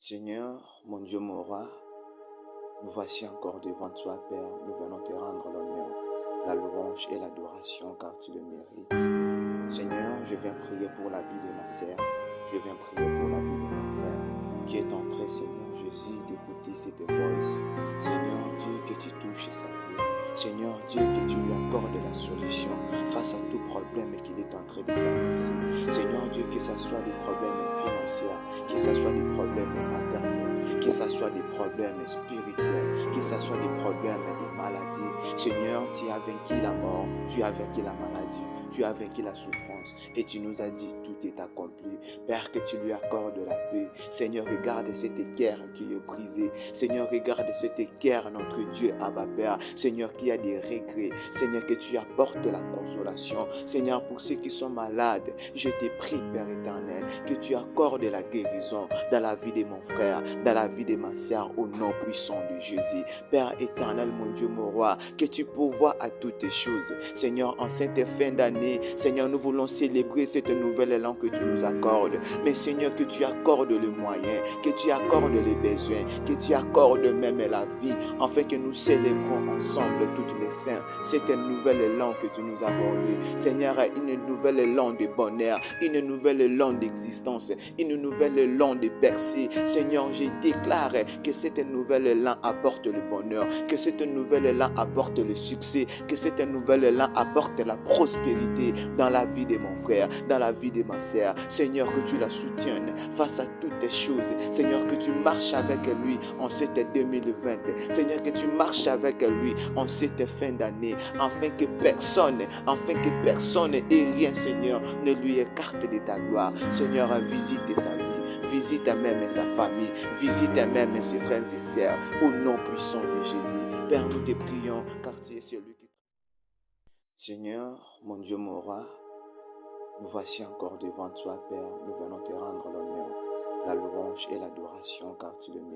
Seigneur, mon Dieu, mon roi, nous voici encore devant toi, Père. Nous venons te rendre l'honneur, la louange et l'adoration, car tu le mérites. Seigneur, je viens prier pour la vie de ma sœur. Je viens prier pour la vie de mon frère qui est en train, Seigneur Jésus, d'écouter cette voix. Seigneur Dieu, que tu touches sa vie. Seigneur Dieu, que tu lui accordes la solution face à tout problème qu'il est en train de s'avancer. Seigneur Dieu, que ce soit des problèmes financiers, que ce soit des problèmes matériels, que ce soit des problèmes spirituels, que ce soit des problèmes de maladie. Seigneur, tu as vaincu la mort, tu as vaincu la maladie, tu as vaincu la souffrance et tu nous as dit tout est accompli. Père, que tu lui accordes la paix. Seigneur, regarde cette guerre qui est brisée. Seigneur, regarde cette guerre, notre Dieu, Abba Père. Seigneur, qui a des regrets. Seigneur, que tu apportes la consolation. Seigneur, pour ceux qui sont malades, je te prie, Père éternel, que tu accordes la guérison dans la vie de mon frère, dans la vie de ma sœur, au nom puissant de Jésus. Père éternel, mon Dieu, mon roi, que tu pourvoies à toutes choses. Seigneur, en cette fin d'année, Seigneur, nous voulons célébrer cette nouvelle élan que tu nous accordes. Mais Seigneur, que tu accordes le moyen, que tu accordes les besoins, que tu accordes même la vie, afin que nous célébrons ensemble toutes les saints cette nouvelle élan que tu nous as accordé. Seigneur, une nouvelle élan de bonheur, une nouvelle élan d'existence, une nouvelle élan de percée. Seigneur, je déclare que cette nouvelle élan apporte le bonheur, que cette nouvelle élan apporte le succès, que cette nouvelle élan apporte la prospérité dans la vie de mon frère, dans la vie de ma sœur. Seigneur, que tu la soutiennes face à toutes les choses. Seigneur, que tu marches avec lui en cette 2020. Seigneur, que tu marches avec lui en cette fin d'année, afin que personne et rien, Seigneur, ne lui écarte de ta gloire. Seigneur, visite sa vie. Visite même sa famille, visite même ses frères et sœurs, au nom puissant de Jésus. Père, nous te prions, car tu es celui qui... Seigneur, mon Dieu, mon roi, nous voici encore devant toi, Père. Nous venons te rendre l'honneur, la louange et l'adoration, car tu le mérites.